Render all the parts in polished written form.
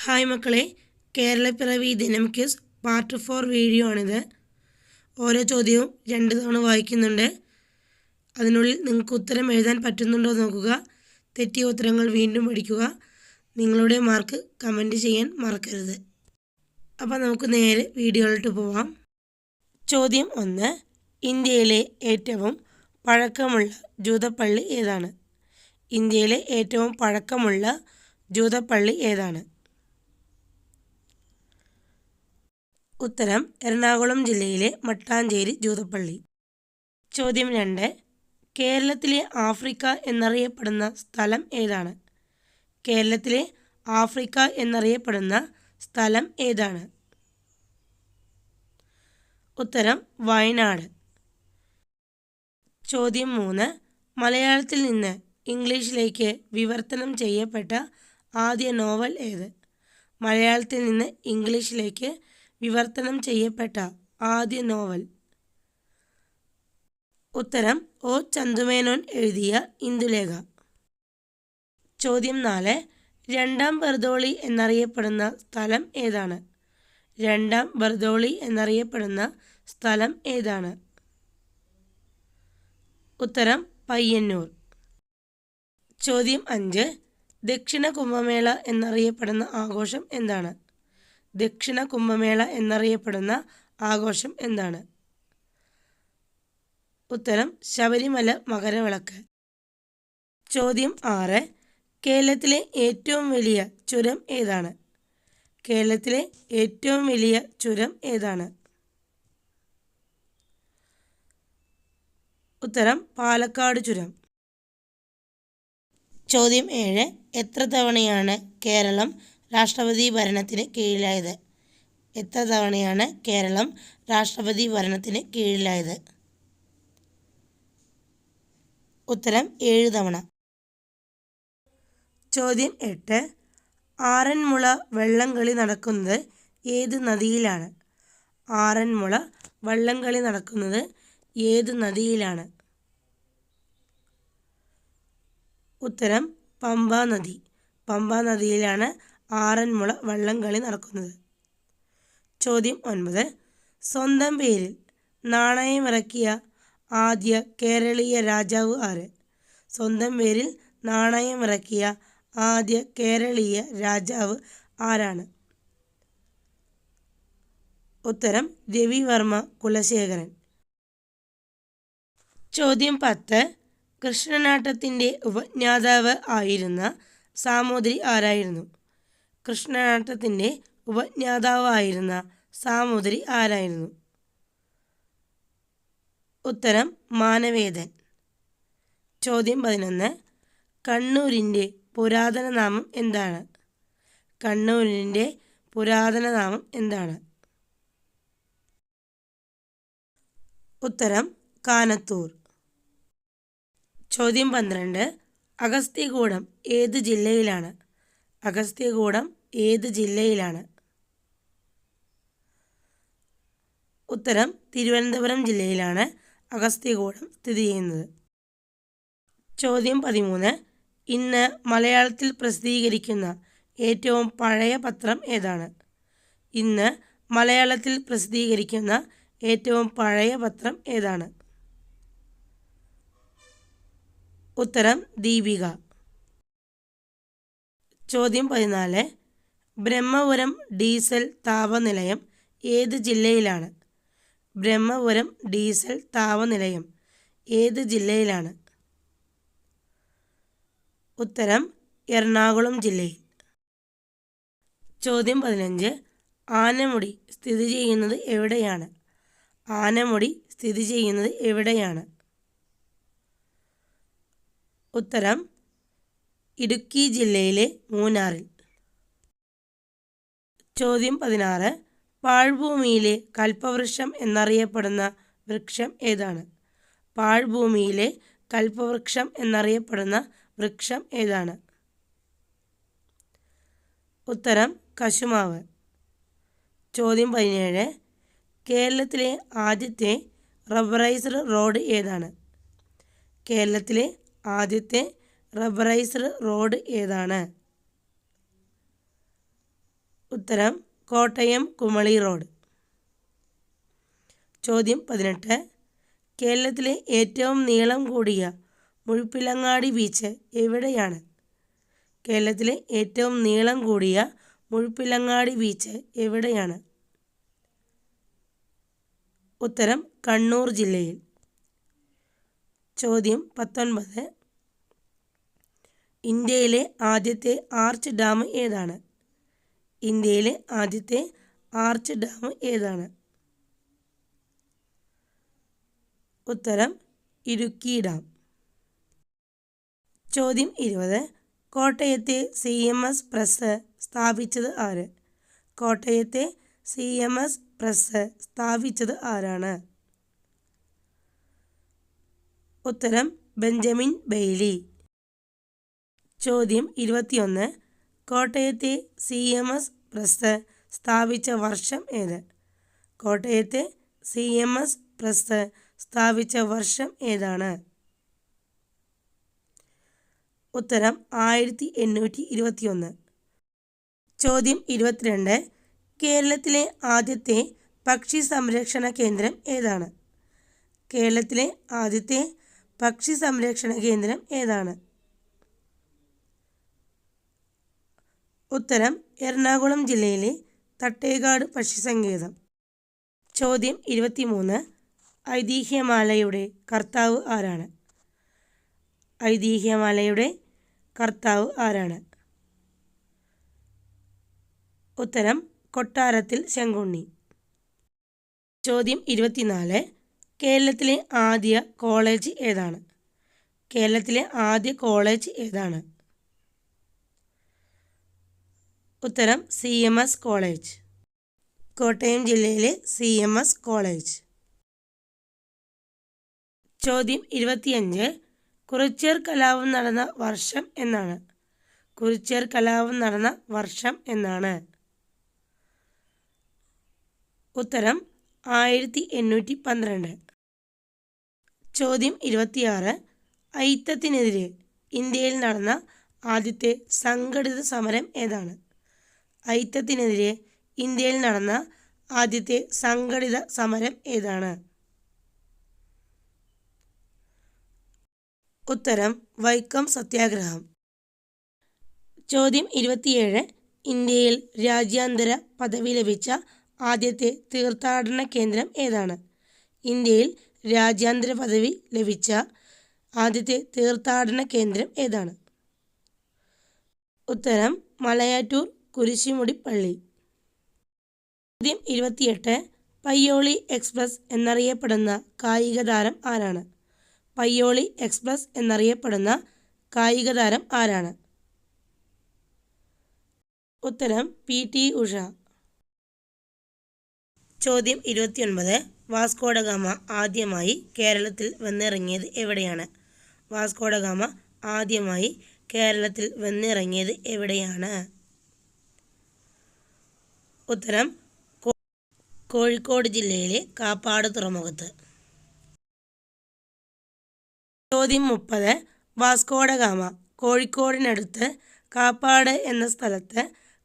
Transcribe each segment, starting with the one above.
Hi മക്കളെ, കേരളപ്പിറവി ദിനം quiz part 4 video ആണിത്. ഓരോ ചോദ്യവും 2 തവണ വായിക്കുന്നുണ്ട്. അതിനുള്ളിൽ നിങ്ങൾക്ക് ഉത്തരം എഴുതാൻ പറ്റുന്നുണ്ടോ നോക്കുക. തെറ്റിയ ഉത്തരങ്ങൾ വീണ്ടും പഠിക്കുക. നിങ്ങളുടെ മാർക്ക് കമൻറ്റ് ചെയ്യാൻ മറക്കരുത്. അപ്പോൾ നമുക്ക് നേരെ വീഡിയോയിലോട്ട് പോവാം. ചോദ്യം 1. ഇന്ത്യയിലെ ഏറ്റവും പഴക്കമുള്ള ജൂതപ്പള്ളി ഏതാണ്? ഇന്ത്യയിലെ ഏറ്റവും പഴക്കമുള്ള ജൂതപ്പള്ളി ഏതാണ്? ഉത്തരം എറണാകുളം ജില്ലയിലെ മട്ടാഞ്ചേരി ജൂതപ്പള്ളി. ചോദ്യം 2. കേരളത്തിലെ ആഫ്രിക്ക എന്നറിയപ്പെടുന്ന സ്ഥലം ഏതാണ്? കേരളത്തിലെ ആഫ്രിക്ക എന്നറിയപ്പെടുന്ന സ്ഥലം ഏതാണ്? ഉത്തരം വയനാട്. ചോദ്യം 3. മലയാളത്തിൽ നിന്ന് ഇംഗ്ലീഷിലേക്ക് വിവർത്തനം ചെയ്യപ്പെട്ട ആദ്യ നോവൽ ഏത്? മലയാളത്തിൽ നിന്ന് ഇംഗ്ലീഷിലേക്ക് വിവർത്തനം ചെയ്യപ്പെട്ട ആദ്യ നോവൽ. ഉത്തരം ഒ ചന്തുമേനോൻ എഴുതിയ ഇന്ദുലേഖ. ചോദ്യം 4. രണ്ടാം ബർദോളി എന്നറിയപ്പെടുന്ന സ്ഥലം ഏതാണ്? രണ്ടാം ബർദോളി എന്നറിയപ്പെടുന്ന സ്ഥലം ഏതാണ്? ഉത്തരം പയ്യന്നൂർ. ചോദ്യം 5. ദക്ഷിണ കുംഭമേള എന്നറിയപ്പെടുന്ന ആഘോഷം എന്താണ്? ദക്ഷിണ കുംഭമേള എന്നറിയപ്പെടുന്ന ആഘോഷം എന്താണ്? ഉത്തരം ശബരിമല മകരവിളക്ക്. ചോദ്യം 6. കേരളത്തിലെ ഏറ്റവും വലിയ ചുരം ഏതാണ്? കേരളത്തിലെ ഏറ്റവും വലിയ ചുരം ഏതാണ്? ഉത്തരം പാലക്കാട് ചുരം. ചോദ്യം 7. എത്ര തവണയാണ് കേരളം രാഷ്ട്രപതി ഭരണത്തിന് കീഴിലായത്? എത്ര തവണയാണ് കേരളം രാഷ്ട്രപതി ഭരണത്തിന് കീഴിലായത്? ഉത്തരം 7 തവണ. ചോദ്യം 8. ആറന്മുള വള്ളംകളി നടക്കുന്നത് ഏത് നദിയിലാണ്? ആറന്മുള വള്ളംകളി നടക്കുന്നത് ഏത് നദിയിലാണ്? ഉത്തരം പമ്പാ നദി. പമ്പാ നദിയിലാണ് ആറന്മുള വള്ളംകളി നടക്കുന്നത്. ചോദ്യം 9. സ്വന്തം പേരിൽ നാണയമിറക്കിയ ആദ്യ കേരളീയ രാജാവ് ആര്? സ്വന്തം പേരിൽ നാണയമിറക്കിയ ആദ്യ കേരളീയ രാജാവ് ആരാണ്? ഉത്തരം രവിവർമ്മ കുലശേഖരൻ. ചോദ്യം 10. കൃഷ്ണനാട്ടത്തിൻ്റെ ഉപജ്ഞാതാവ് ആയിരുന്ന സാമൂതിരി ആരായിരുന്നു? കൃഷ്ണനാട്ടത്തിൻ്റെ ഉപജ്ഞാതാവായിരുന്ന സാമൂതിരി ആരായിരുന്നു? ഉത്തരം മാനവേദൻ. ചോദ്യം 11. കണ്ണൂരിൻ്റെ പുരാതന നാമം എന്താണ്? കണ്ണൂരിൻ്റെ പുരാതന നാമം എന്താണ്? ഉത്തരം കാനത്തൂർ. ചോദ്യം 12. അഗസ്ത്യകൂടം ഏത് ജില്ലയിലാണ്? അഗസ്ത്യകൂടം ഏത് ജില്ലയിലാണ്? ഉത്തരം തിരുവനന്തപുരം ജില്ലയിലാണ് അഗസ്ത്യകൂടം സ്ഥിതി ചെയ്യുന്നത്. ചോദ്യം 13. ഇന്ന് മലയാളത്തിൽ പ്രസിദ്ധീകരിക്കുന്ന ഏറ്റവും പഴയ പത്രം ഏതാണ്? ഇന്ന് മലയാളത്തിൽ പ്രസിദ്ധീകരിക്കുന്ന ഏറ്റവും പഴയ പത്രം ഏതാണ്? ഉത്തരം ദീപിക. ചോദ്യം 14. ബ്രഹ്മപുരം ഡീസൽ താപനിലയം ഏത് ജില്ലയിലാണ്? ബ്രഹ്മപുരം ഡീസൽ താപനിലയം ഏത് ജില്ലയിലാണ്? ഉത്തരം എറണാകുളം ജില്ലയിൽ. ചോദ്യം 15. ആനമുടി സ്ഥിതി ചെയ്യുന്നത് എവിടെയാണ്? ആനമുടി സ്ഥിതി ചെയ്യുന്നത് എവിടെയാണ്? ഉത്തരം ഇടുക്കി ജില്ലയിലെ മൂന്നാറിൽ. ചോദ്യം 16. പാഴ്ഭൂമിയിലെ കൽപ്പവൃക്ഷം എന്നറിയപ്പെടുന്ന വൃക്ഷം ഏതാണ്? പാഴ്ഭൂമിയിലെ കൽപ്പവൃക്ഷം എന്നറിയപ്പെടുന്ന വൃക്ഷം ഏതാണ്? ഉത്തരം കശുമാവ്. ചോദ്യം 17. കേരളത്തിലെ ആദ്യത്തെ റബ്ബറൈസ്ഡ് റോഡ് ഏതാണ്? കേരളത്തിലെ ആദ്യത്തെ റബ്ബറൈസ്ഡ് റോഡ് ഏതാണ്? ഉത്തരം കോട്ടയം കുമളി റോഡ്. ചോദ്യം 18. കേരളത്തിലെ ഏറ്റവും നീളം കൂടിയ മുഴുപ്പിലങ്ങാടി ബീച്ച് എവിടെയാണ്? കേരളത്തിലെ ഏറ്റവും നീളം കൂടിയ മുഴുപ്പിലങ്ങാടി ബീച്ച് എവിടെയാണ്? ഉത്തരം കണ്ണൂർ ജില്ലയിൽ. ചോദ്യം 19. ഇന്ത്യയിലെ ആദ്യത്തെ ആർച്ച് ഡാം ഏതാണ്? ഇന്ത്യയിലെ ആദ്യത്തെ ആർച്ച് ഡാം ഏതാണ്? ഉത്തരം ഇടുക്കി ഡാം. ചോദ്യം 20. കോട്ടയത്തെ CMS പ്രസ് സ്ഥാപിച്ചത് ആര്? കോട്ടയത്തെ CMS പ്രസ് സ്ഥാപിച്ചത് ആരാണ്? ഉത്തരം ബെഞ്ചമിൻ ബെയ്ലി. ചോദ്യം 21. കോട്ടയത്തെ CMS പ്രസ് സ്ഥാപിച്ച വർഷം ഏത്? കോട്ടയത്തെ CMS പ്രസ് സ്ഥാപിച്ച വർഷം ഏതാണ്? ഉത്തരം 1821. ചോദ്യം 22. കേരളത്തിലെ ആദ്യത്തെ പക്ഷി സംരക്ഷണ കേന്ദ്രം ഏതാണ്? കേരളത്തിലെ ആദ്യത്തെ പക്ഷി സംരക്ഷണ കേന്ദ്രം ഏതാണ്? ഉത്തരം എറണാകുളം ജില്ലയിലെ തട്ടേക്കാട് പക്ഷിസങ്കേതം. ചോദ്യം 23. ഐതിഹ്യമാലയുടെ കർത്താവ് ആരാണ്? ഐതിഹ്യമാലയുടെ കർത്താവ് ആരാണ്? ഉത്തരം കൊട്ടാരത്തിൽ ശങ്കുണ്ണി. ചോദ്യം 24. കേരളത്തിലെ ആദ്യ കോളേജ് ഏതാണ്? കേരളത്തിലെ ആദ്യ കോളേജ് ഏതാണ്? ഉത്തരം CMS കോളേജ്. കോട്ടയം ജില്ലയിലെ CMS കോളേജ്. ചോദ്യം 25. കുറിച്യർ കലാപം നടന്ന വർഷം എന്നാണ്? കുറിച്യർ കലാപം നടന്ന വർഷം എന്നാണ്? ഉത്തരം 1812. ചോദ്യം 26. അയിത്തത്തിനെതിരെ ഇന്ത്യയിൽ നടന്ന ആദ്യത്തെ സംഘടിത സമരം ഏതാണ്? അയിത്തത്തിനെതിരെ ഇന്ത്യയിൽ നടന്ന ആദ്യത്തെ സംഘടിത സമരം ഏതാണ്? ഉത്തരം വൈക്കം സത്യാഗ്രഹം. ചോദ്യം 27. ഇന്ത്യയിൽ രാജ്യാന്തര പദവി ലഭിച്ച ആദ്യത്തെ തീർത്ഥാടന കേന്ദ്രം ഏതാണ്? ഇന്ത്യയിൽ രാജ്യാന്തര പദവി ലഭിച്ച ആദ്യത്തെ തീർത്ഥാടന കേന്ദ്രം ഏതാണ്? ഉത്തരം മലയാറ്റൂർ കുരിശുമുടി പള്ളി. ചോദ്യം 28. പയ്യോളി എക്സ്പ്രസ് എന്നറിയപ്പെടുന്ന കായിക താരം ആരാണ്? പയ്യോളി എക്സ്പ്രസ് എന്നറിയപ്പെടുന്ന കായിക താരം ആരാണ്? ഉത്തരം PT ഉഷ. ചോദ്യം 29. വാസ്കോ ഡ ഗാമ ആദ്യമായി കേരളത്തിൽ വന്നിറങ്ങിയത് എവിടെയാണ്? വാസ്കോ ഡ ഗാമ ആദ്യമായി കേരളത്തിൽ വന്നിറങ്ങിയത് എവിടെയാണ്? ഉത്തരം കോഴിക്കോട് ജില്ലയിലെ കാപ്പാട് തുറമുഖത്ത്. ചോദ്യം 30. വാസ്കോ ഡ ഗാമ കോഴിക്കോടിനടുത്ത് കാപ്പാട് എന്ന സ്ഥലത്ത്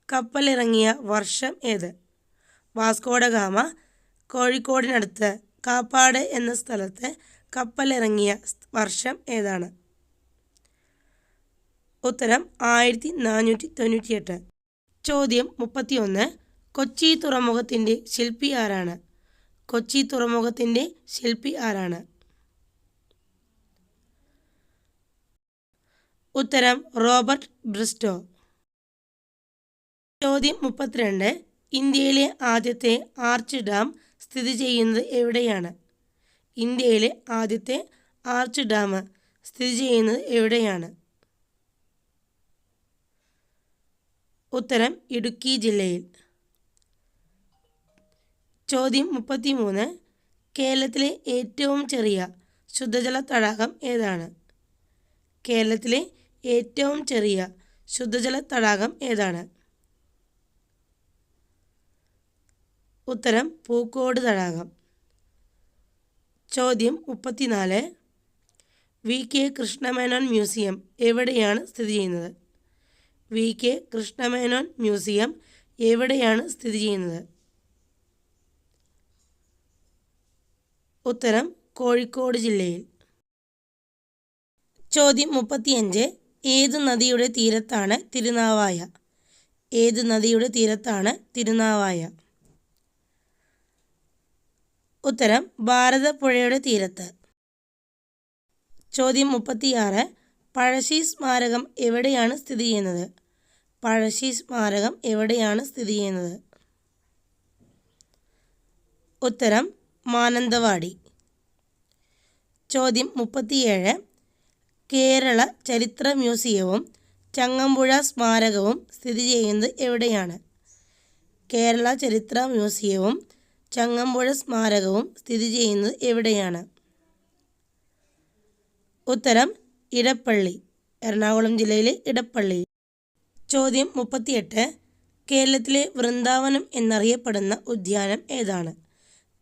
കപ്പലിറങ്ങിയ വർഷം ഏത്? വാസ്കോ ഡ ഗാമ കോഴിക്കോടിനടുത്ത് കാപ്പാട് എന്ന സ്ഥലത്ത് കപ്പലിറങ്ങിയ വർഷം ഏതാണ്? ഉത്തരം 1498. ചോദ്യം 31. കൊച്ചി തുറമുഖത്തിൻ്റെ ശില്പി ആരാണ്? കൊച്ചി തുറമുഖത്തിൻ്റെ ശില്പി ആരാണ്? ഉത്തരം റോബർട്ട് ബ്രിസ്റ്റോ. ചോദ്യം 32. ഇന്ത്യയിലെ ആദ്യത്തെ ആർച്ച് ഡാം സ്ഥിതി ചെയ്യുന്നത് എവിടെയാണ്? ഇന്ത്യയിലെ ആദ്യത്തെ ആർച്ച് ഡാം സ്ഥിതി ചെയ്യുന്നത് എവിടെയാണ്? ഉത്തരം ഇടുക്കി ജില്ലയിൽ. ചോദ്യം 33. കേരളത്തിലെ ഏറ്റവും ചെറിയ ശുദ്ധജല തടാകം ഏതാണ്? കേരളത്തിലെ ഏറ്റവും ചെറിയ ശുദ്ധജല തടാകം ഏതാണ്? ഉത്തരം പൂക്കോട് തടാകം. ചോദ്യം 34. VK കൃഷ്ണമേനോൻ മ്യൂസിയം എവിടെയാണ് സ്ഥിതി ചെയ്യുന്നത്? VK കൃഷ്ണമേനോൻ മ്യൂസിയം എവിടെയാണ് സ്ഥിതി ചെയ്യുന്നത്? ഉത്തരം കോഴിക്കോട് ജില്ലയിൽ. ചോദ്യം 35. ഏതു നദിയുടെ തീരത്താണ് തിരുനാവായ? ഏത് നദിയുടെ തീരത്താണ് തിരുനാവായ? ഉത്തരം ഭാരതപ്പുഴയുടെ തീരത്ത്. ചോദ്യം 36. പഴശ്ശി സ്മാരകം എവിടെയാണ് സ്ഥിതി ചെയ്യുന്നത്? പഴശ്ശി സ്മാരകം എവിടെയാണ് സ്ഥിതി ചെയ്യുന്നത്? ഉത്തരം മാനന്തവാടി. ചോദ്യം 37. കേരള ചരിത്ര മ്യൂസിയവും ചങ്ങമ്പുഴ സ്മാരകവും സ്ഥിതി ചെയ്യുന്നത് എവിടെയാണ്? കേരള ചരിത്ര മ്യൂസിയവും ചങ്ങമ്പുഴ സ്മാരകവും സ്ഥിതി ചെയ്യുന്നത് എവിടെയാണ്? ഉത്തരം ഇടപ്പള്ളി, എറണാകുളം ജില്ലയിലെ ഇടപ്പള്ളി. ചോദ്യം 38. കേരളത്തിലെ വൃന്ദാവനം എന്നറിയപ്പെടുന്ന ഉദ്യാനം ഏതാണ്?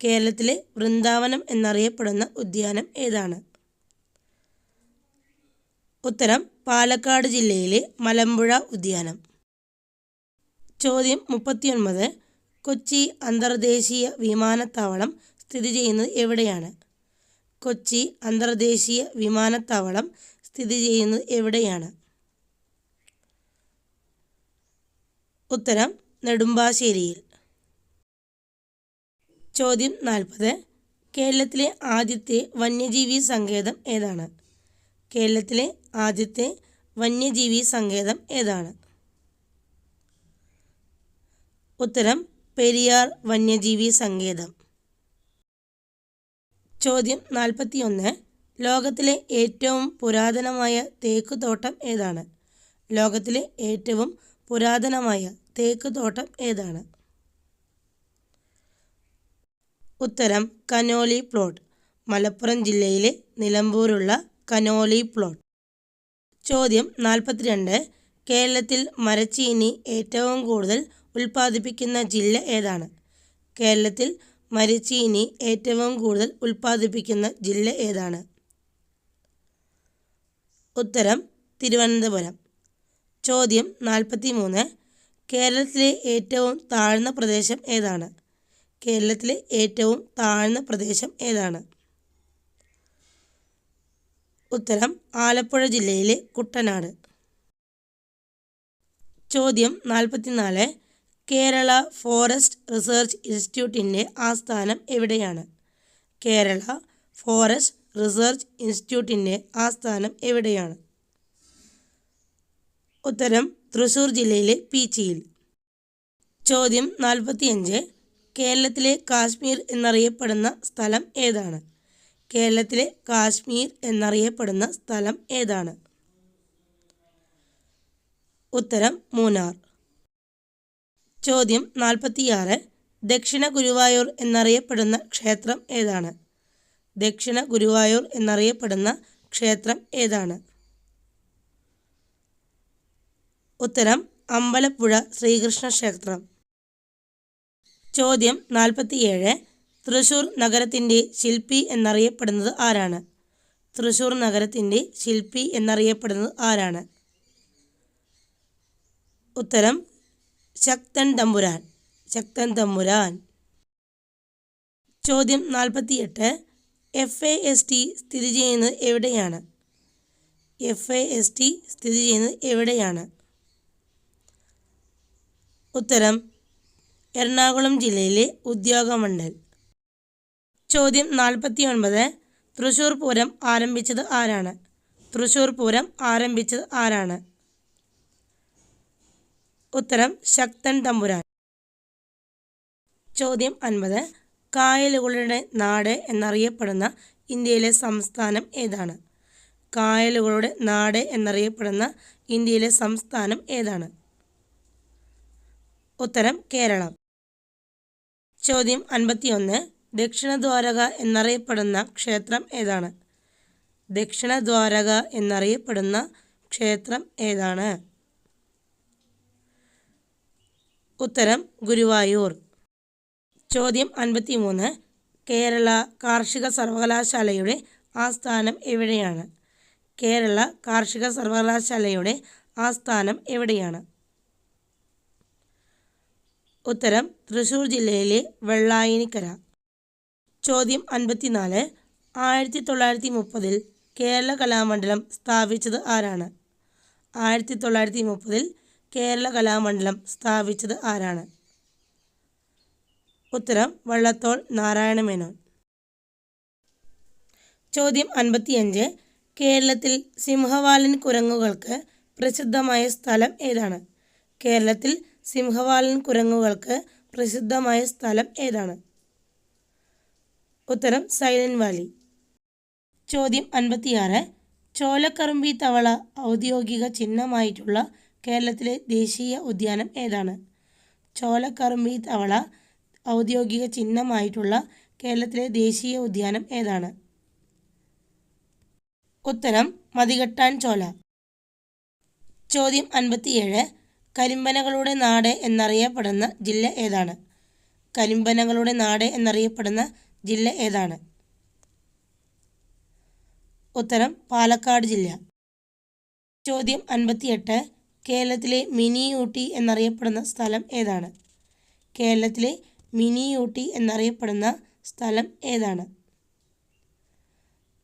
കേരളത്തിലെ വൃന്ദാവനം എന്നറിയപ്പെടുന്ന ഉദ്യാനം ഏതാണ്? ഉത്തരം പാലക്കാട് ജില്ലയിലെ മലമ്പുഴ ഉദ്യാനം. ചോദ്യം 39. കൊച്ചി അന്തർദേശീയ വിമാനത്താവളം സ്ഥിതി ചെയ്യുന്നത് എവിടെയാണ്? കൊച്ചി അന്തർദേശീയ വിമാനത്താവളം സ്ഥിതി ചെയ്യുന്നത് എവിടെയാണ്? ഉത്തരം നെടുമ്പാശ്ശേരിയിൽ. ചോദ്യം 40. കേരളത്തിലെ ആദ്യത്തെ വന്യജീവി സങ്കേതം ഏതാണ്? കേരളത്തിലെ ആദ്യത്തെ വന്യജീവി സങ്കേതം ഏതാണ്? ഉത്തരം പെരിയാർ വന്യജീവി സങ്കേതം. ചോദ്യം 41. ലോകത്തിലെ ഏറ്റവും പുരാതനമായ തേക്കുതോട്ടം ഏതാണ്? ലോകത്തിലെ ഏറ്റവും പുരാതനമായ തേക്കുതോട്ടം ഏതാണ്? ഉത്തരം കനോലി പ്ലോട്ട്, മലപ്പുറം ജില്ലയിലെ നിലമ്പൂരുള്ള കനോലി പ്ലോട്ട്. ചോദ്യം 42. കേരളത്തിൽ മരച്ചീനി ഏറ്റവും കൂടുതൽ ഉൽപ്പാദിപ്പിക്കുന്ന ജില്ല ഏതാണ്? കേരളത്തിൽ മരച്ചീനി ഏറ്റവും കൂടുതൽ ഉൽപ്പാദിപ്പിക്കുന്ന ജില്ല ഏതാണ്? ഉത്തരം തിരുവനന്തപുരം. ചോദ്യം 43. കേരളത്തിലെ ഏറ്റവും താഴ്ന്ന പ്രദേശം ഏതാണ്? കേരളത്തിലെ ഏറ്റവും താഴ്ന്ന പ്രദേശം ഏതാണ്? ഉത്തരം ആലപ്പുഴ ജില്ലയിലെ കുട്ടനാട്. ചോദ്യം 44. കേരള ഫോറസ്റ്റ് റിസർച്ച് ഇൻസ്റ്റിറ്റ്യൂട്ടിൻ്റെ ആസ്ഥാനം എവിടെയാണ്? കേരള ഫോറസ്റ്റ് റിസർച്ച് ഇൻസ്റ്റിറ്റ്യൂട്ടിൻ്റെ ആസ്ഥാനം എവിടെയാണ്? ഉത്തരം തൃശ്ശൂർ ജില്ലയിലെ പീച്ചിയിൽ. ചോദ്യം 45. കേരളത്തിലെ കാശ്മീർ എന്നറിയപ്പെടുന്ന സ്ഥലം ഏതാണ്? കേരളത്തിലെ കാശ്മീർ എന്നറിയപ്പെടുന്ന സ്ഥലം ഏതാണ്? ഉത്തരം മൂന്നാർ. ചോദ്യം 46. ദക്ഷിണ ഗുരുവായൂർ എന്നറിയപ്പെടുന്ന ക്ഷേത്രം ഏതാണ്? ദക്ഷിണ ഗുരുവായൂർ എന്നറിയപ്പെടുന്ന ക്ഷേത്രം ഏതാണ്? ഉത്തരം അമ്പലപ്പുഴ ശ്രീകൃഷ്ണ ക്ഷേത്രം. ചോദ്യം 47. തൃശ്ശൂർ നഗരത്തിൻ്റെ ശില്പി എന്നറിയപ്പെടുന്നത് ആരാണ്? തൃശ്ശൂർ നഗരത്തിൻ്റെ ശില്പി എന്നറിയപ്പെടുന്നത് ആരാണ്? ഉത്തരം ശക്തൻ തമ്പുരാൻ, ശക്തൻ തമ്പുരാൻ. ചോദ്യം 48. FAST സ്ഥിതി ചെയ്യുന്നത് എവിടെയാണ്? FAST സ്ഥിതി ചെയ്യുന്നത് എവിടെയാണ്? ഉത്തരം എറണാകുളം ജില്ലയിലെ ഉദ്യോഗമണ്ഡൽ. ചോദ്യം 49. തൃശ്ശൂർ പൂരം ആരംഭിച്ചത് ആരാണ്? തൃശ്ശൂർ പൂരം ആരംഭിച്ചത് ആരാണ്? ഉത്തരം ശക്തൻ തമ്പുരാൻ. ചോദ്യം 50. കായലുകളുടെ നാട് എന്നറിയപ്പെടുന്ന ഇന്ത്യയിലെ സംസ്ഥാനം ഏതാണ്? കായലുകളുടെ നാട് എന്നറിയപ്പെടുന്ന ഇന്ത്യയിലെ സംസ്ഥാനം ഏതാണ്? ഉത്തരം കേരളം. ചോദ്യം 51. ദക്ഷിണദ്വാരക എന്നറിയപ്പെടുന്ന ക്ഷേത്രം ഏതാണ്? ദക്ഷിണദ്വാരക എന്നറിയപ്പെടുന്ന ക്ഷേത്രം ഏതാണ്? ഉത്തരം ഗുരുവായൂർ. ചോദ്യം 53. കേരള കാർഷിക സർവകലാശാലയുടെ ആസ്ഥാനം എവിടെയാണ്? കേരള കാർഷിക സർവകലാശാലയുടെ ആസ്ഥാനം എവിടെയാണ്? ഉത്തരം തൃശ്ശൂർ ജില്ലയിലെ വെള്ളായണിക്കര. ചോദ്യം 54. 1930 കേരള കലാമണ്ഡലം സ്ഥാപിച്ചത് ആരാണ്? 1930 കേരള കലാമണ്ഡലം സ്ഥാപിച്ചത് ആരാണ്? ഉത്തരം വള്ളത്തോൾ നാരായണ മേനോൻ. ചോദ്യം 55. കേരളത്തിൽ സിംഹവാലൻ കുരങ്ങുകൾക്ക് പ്രസിദ്ധമായ സ്ഥലം ഏതാണ്? കേരളത്തിൽ സിംഹവാലൻ കുരങ്ങുകൾക്ക് പ്രസിദ്ധമായ സ്ഥലം ഏതാണ്? ഉത്തരം സൈലന്റ് വാലി. ചോദ്യം 56. ചോലക്കറുമ്പി തവള ഔദ്യോഗിക ചിഹ്നമായിട്ടുള്ള കേരളത്തിലെ ദേശീയ ഉദ്യാനം ഏതാണ്? ചോലക്കറുമ്പി തവള ഔദ്യോഗിക ചിഹ്നമായിട്ടുള്ള കേരളത്തിലെ ദേശീയ ഉദ്യാനം ഏതാണ്? ഉത്തരം മതികെട്ടാൻ ചോല. ചോദ്യം 57. കരിമ്പനകളുടെ നാട് എന്നറിയപ്പെടുന്ന ജില്ല ഏതാണ്? കരിമ്പനകളുടെ നാട് എന്നറിയപ്പെടുന്ന ജില്ല ഏതാണ്? ഉത്തരം പാലക്കാട് ജില്ല. ചോദ്യം 58. കേരളത്തിലെ മിനി ഊട്ടി എന്നറിയപ്പെടുന്ന സ്ഥലം ഏതാണ്? കേരളത്തിലെ മിനി ഊട്ടി എന്നറിയപ്പെടുന്ന സ്ഥലം ഏതാണ്?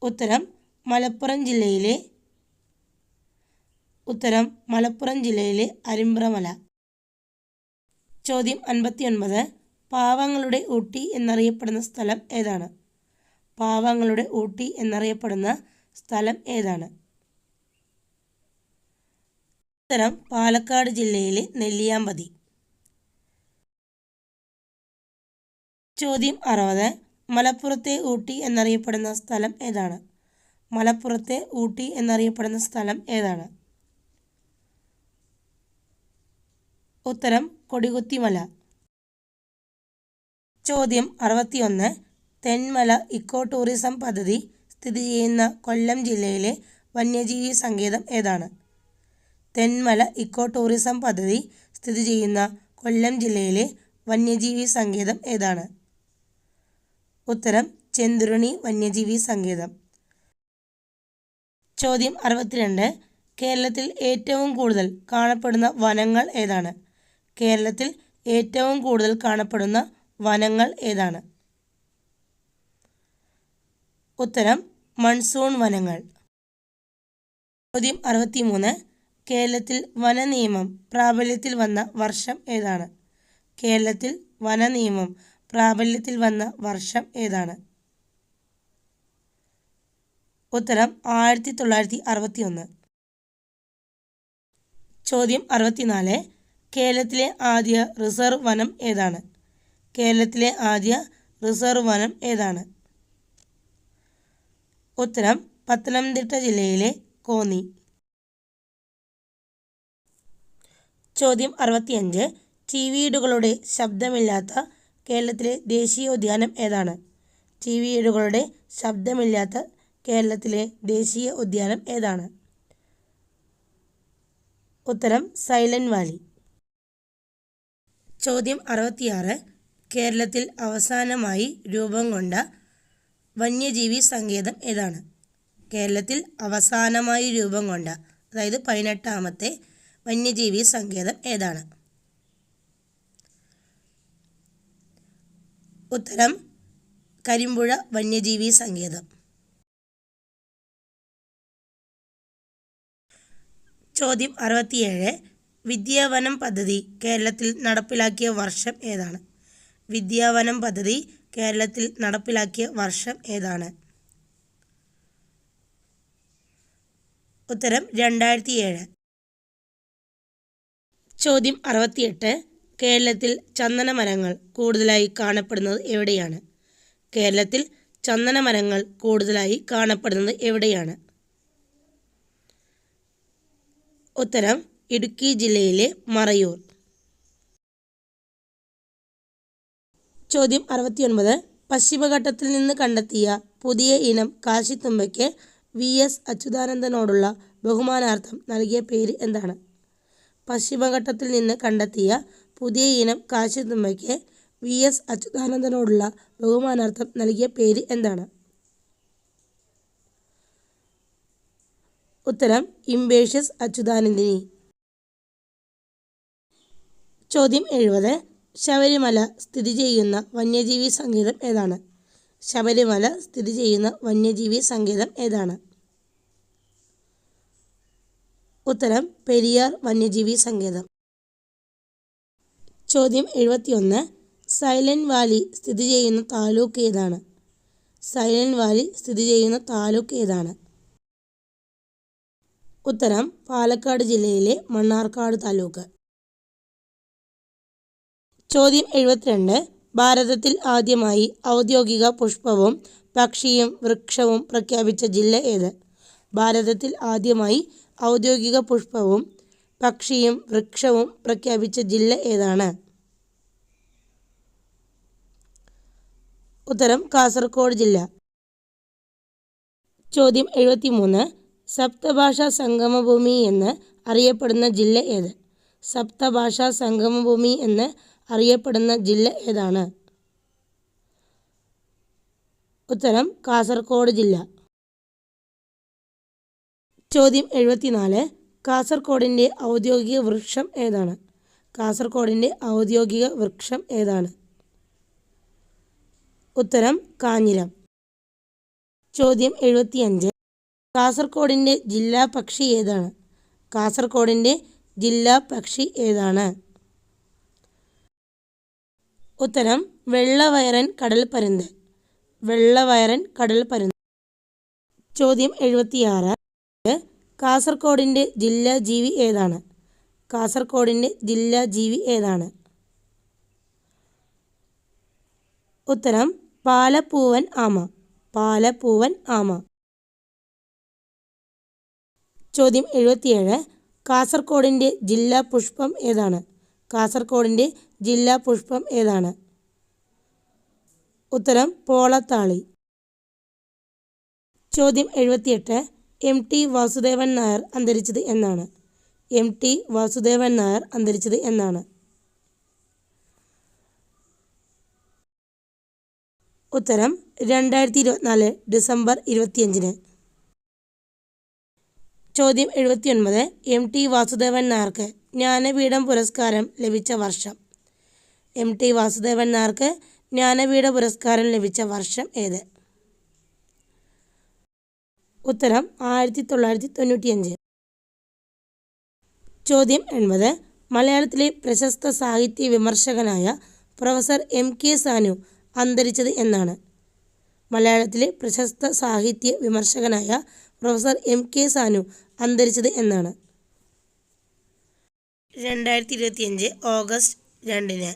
ഉത്തരം മലപ്പുറം ജില്ലയിലെ അരിമ്പ്രമല. ചോദ്യം 59. പാവങ്ങളുടെ ഊട്ടി എന്നറിയപ്പെടുന്ന സ്ഥലം ഏതാണ്? പാവങ്ങളുടെ ഊട്ടി എന്നറിയപ്പെടുന്ന സ്ഥലം ഏതാണ്? ഉത്തരം പാലക്കാട് ജില്ലയിലെ നെല്ലിയാമ്പതി. ചോദ്യം 60. മലപ്പുറത്തെ ഊട്ടി എന്നറിയപ്പെടുന്ന സ്ഥലം ഏതാണ്? മലപ്പുറത്തെ ഊട്ടി എന്നറിയപ്പെടുന്ന സ്ഥലം ഏതാണ്? ഉത്തരം കൊടികുത്തിമല. ചോദ്യം 61. തെന്മല ഇക്കോ ടൂറിസം പദ്ധതി സ്ഥിതി ചെയ്യുന്ന കൊല്ലം ജില്ലയിലെ വന്യജീവി സങ്കേതം ഏതാണ്? തെന്മല ഇക്കോ ടൂറിസം പദ്ധതി സ്ഥിതി ചെയ്യുന്ന കൊല്ലം ജില്ലയിലെ വന്യജീവി സങ്കേതം ഏതാണ്? ഉത്തരം ചെന്തുരുണി വന്യജീവി സങ്കേതം. ചോദ്യം 62. കേരളത്തിൽ ഏറ്റവും കൂടുതൽ കാണപ്പെടുന്ന വനങ്ങൾ ഏതാണ്? കേരളത്തിൽ ഏറ്റവും കൂടുതൽ കാണപ്പെടുന്ന വനങ്ങൾ ഏതാണ്? ഉത്തരം മൺസൂൺ വനങ്ങൾ. ചോദ്യം 63. കേരളത്തിൽ വനനിയമം പ്രാബല്യത്തിൽ വന്ന വർഷം ഏതാണ്? കേരളത്തിൽ വനനിയമം പ്രാബല്യത്തിൽ വന്ന വർഷം ഏതാണ്? ഉത്തരം 1961. ചോദ്യം 64. കേരളത്തിലെ ആദ്യ റിസർവ് വനം ഏതാണ്? കേരളത്തിലെ ആദ്യ റിസർവ് വനം ഏതാണ്? ഉത്തരം പത്തനംതിട്ട ജില്ലയിലെ കോന്നി. ചോദ്യം 65. ചീവീടുകളുടെ ശബ്ദമില്ലാത്ത കേരളത്തിലെ ദേശീയോദ്യാനം ഏതാണ്? ചീവീടുകളുടെ ശബ്ദമില്ലാത്ത കേരളത്തിലെ ദേശീയ ഉദ്യാനം ഏതാണ്? ഉത്തരം സൈലന്റ് വാലി. ചോദ്യം 66. കേരളത്തിൽ അവസാനമായി രൂപം കൊണ്ട വന്യജീവി സങ്കേതം ഏതാണ്? കേരളത്തിൽ അവസാനമായി രൂപം കൊണ്ട, അതായത് 18ാമത്തെ വന്യജീവി സങ്കേതം ഏതാണ്? ഉത്തരം കരിമ്പുഴ വന്യജീവി സങ്കേതം. ചോദ്യം 67. വിദ്യാവനം പദ്ധതി കേരളത്തിൽ നടപ്പിലാക്കിയ വർഷം ഏതാണ്? വിദ്യാവനം പദ്ധതി കേരളത്തിൽ നടപ്പിലാക്കിയ വർഷം ഏതാണ്? ഉത്തരം 2007. ചോദ്യം 68. കേരളത്തിൽ ചന്ദനമരങ്ങൾ കൂടുതലായി കാണപ്പെടുന്നത് എവിടെയാണ്? കേരളത്തിൽ ചന്ദനമരങ്ങൾ കൂടുതലായി കാണപ്പെടുന്നത് എവിടെയാണ്? ഉത്തരം ഇടുക്കി ജില്ലയിലെ മറയൂർ. ചോദ്യം 69. പശ്ചിമഘട്ടത്തിൽ നിന്ന് കണ്ടെത്തിയ പുതിയ ഇനം കാശിത്തുമ്പയ്ക്ക് VS അച്യുതാനന്ദനോടുള്ള ബഹുമാനാർത്ഥം നൽകിയ പേര് എന്താണ്? പശ്ചിമഘട്ടത്തിൽ നിന്ന് കണ്ടെത്തിയ പുതിയ ഇനം കാശിത്തുമ്പയ്ക്ക് VS അച്യുതാനന്ദനോടുള്ള ബഹുമാനാർത്ഥം നൽകിയ പേര് എന്താണ്? ഉത്തരം ഇംബേഷ്യസ് അച്യുതാനന്ദിനി. ചോദ്യം 70. ശബരിമല സ്ഥിതി ചെയ്യുന്ന വന്യജീവി സങ്കേതം ഏതാണ്? ശബരിമല സ്ഥിതി ചെയ്യുന്ന വന്യജീവി സങ്കേതം ഏതാണ്? ഉത്തരം പെരിയാർ വന്യജീവി സങ്കേതം. ചോദ്യം 71. സൈലന്റ് വാലി സ്ഥിതി ചെയ്യുന്ന താലൂക്ക് ഏതാണ്? സൈലന്റ് വാലി സ്ഥിതി ചെയ്യുന്ന താലൂക്ക് ഏതാണ്? ഉത്തരം പാലക്കാട് ജില്ലയിലെ മണ്ണാർക്കാട് താലൂക്ക്. ചോദ്യം 72. ഭാരതത്തിൽ ആദ്യമായി ഔദ്യോഗിക പുഷ്പവും പക്ഷിയും വൃക്ഷവും പ്രഖ്യാപിച്ച ജില്ല ഏത്? ഭാരതത്തിൽ ആദ്യമായി ഔദ്യോഗിക പുഷ്പവും പക്ഷിയും വൃക്ഷവും പ്രഖ്യാപിച്ച ജില്ല ഏതാണ്? ഉത്തരം കാസർഗോഡ് ജില്ല. ചോദ്യം 73. സപ്തഭാഷാ സംഗമഭൂമി എന്ന് അറിയപ്പെടുന്ന ജില്ല ഏത്? സപ്തഭാഷാ സംഗമഭൂമി എന്ന് അറിയപ്പെടുന്ന ജില്ല ഏതാണ്? ഉത്തരം കാസർഗോഡ് ജില്ല. ചോദ്യം 74. കാസർഗോഡിൻ്റെ ഔദ്യോഗിക വൃക്ഷം ഏതാണ്? കാസർഗോഡിൻ്റെ ഔദ്യോഗിക വൃക്ഷം ഏതാണ്? ഉത്തരം കാഞ്ഞിരം. ചോദ്യം 75. കാസർഗോഡിൻ്റെ ജില്ലാ പക്ഷി ഏതാണ്? കാസർഗോഡിൻ്റെ ജില്ലാ പക്ഷി ഏതാണ്? ഉത്തരം വെള്ളവയറൻ കടൽപ്പരുന്ത്. വെള്ളവയറൻ കടൽപ്പരുന്ത്. ചോദ്യം 76. കാസർഗോഡിൻ്റെ ജില്ലാ ജീവി ഏതാണ്? കാസർഗോഡിൻ്റെ ജില്ലാ ജീവി ഏതാണ്? ഉത്തരം പാലപ്പൂവൻ ആമ. പാലപ്പൂവൻ ആമ. ചോദ്യം 77. കാസർഗോഡിൻ്റെ ജില്ലാ പുഷ്പം ഏതാണ്? കാസർഗോഡിൻ്റെ ജില്ലാ പുഷ്പം ഏതാണ്? ഉത്തരം പോളത്താളി. ചോദ്യം 78. MT വാസുദേവൻ നായർ അന്തരിച്ചത് എന്നാണ്? MT വാസുദേവൻ നായർ അന്തരിച്ചത് എന്നാണ്? ഉത്തരം 2024 ഡിസംബർ 25. ചോദ്യം 79. MT വാസുദേവൻ നായർക്ക് ജ്ഞാനപീഠം പുരസ്കാരം ലഭിച്ച വർഷം? MT വാസുദേവൻ നായർക്ക് ജ്ഞാനപീഠ പുരസ്കാരം ലഭിച്ച വർഷം ഏത്? ഉത്തരം 1995. ചോദ്യം 80. മലയാളത്തിലെ പ്രശസ്ത സാഹിത്യ വിമർശകനായ പ്രൊഫസർ MK സാനു അന്തരിച്ചത് എന്നാണ്? മലയാളത്തിലെ പ്രശസ്ത സാഹിത്യ വിമർശകനായ പ്രൊഫസർ MK സാനു അന്തരിച്ചത് എന്നാണ്? 2025 ഓഗസ്റ്റ് 2.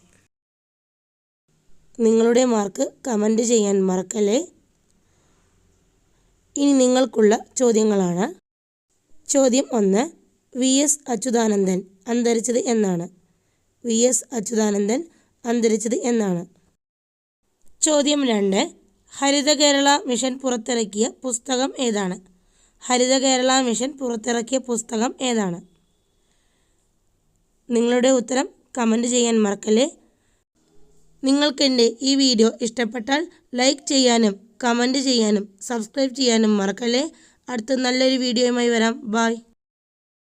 നിങ്ങളുടെ മാർക്ക് കമൻറ്റ് ചെയ്യാൻ മറക്കല്ലേ. ഇനി നിങ്ങൾക്കുള്ള ചോദ്യങ്ങളാണ്. ചോദ്യം 1. VS അച്യുതാനന്ദൻ അന്തരിച്ചത് എന്നാണ്? VS അച്യുതാനന്ദൻ അന്തരിച്ചത് എന്നാണ്? ചോദ്യം 2. ഹരിത കേരള മിഷൻ പുറത്തിറക്കിയ പുസ്തകം ഏതാണ്? ഹരിത കേരള മിഷൻ പുറത്തിറക്കിയ പുസ്തകം ഏതാണ്? നിങ്ങളുടെ ഉത്തരം കമൻറ്റ് ചെയ്യാൻ മറക്കല്ലേ. നിങ്ങൾക്കെൻ്റെ ഈ വീഡിയോ ഇഷ്ടപ്പെട്ടാൽ ലൈക്ക് ചെയ്യാനും കമൻറ്റ് ചെയ്യാനും സബ്സ്ക്രൈബ് ചെയ്യാനും മറക്കല്ലേ. അടുത്ത നല്ലൊരു വീഡിയോയുമായി വരാം. ബൈ.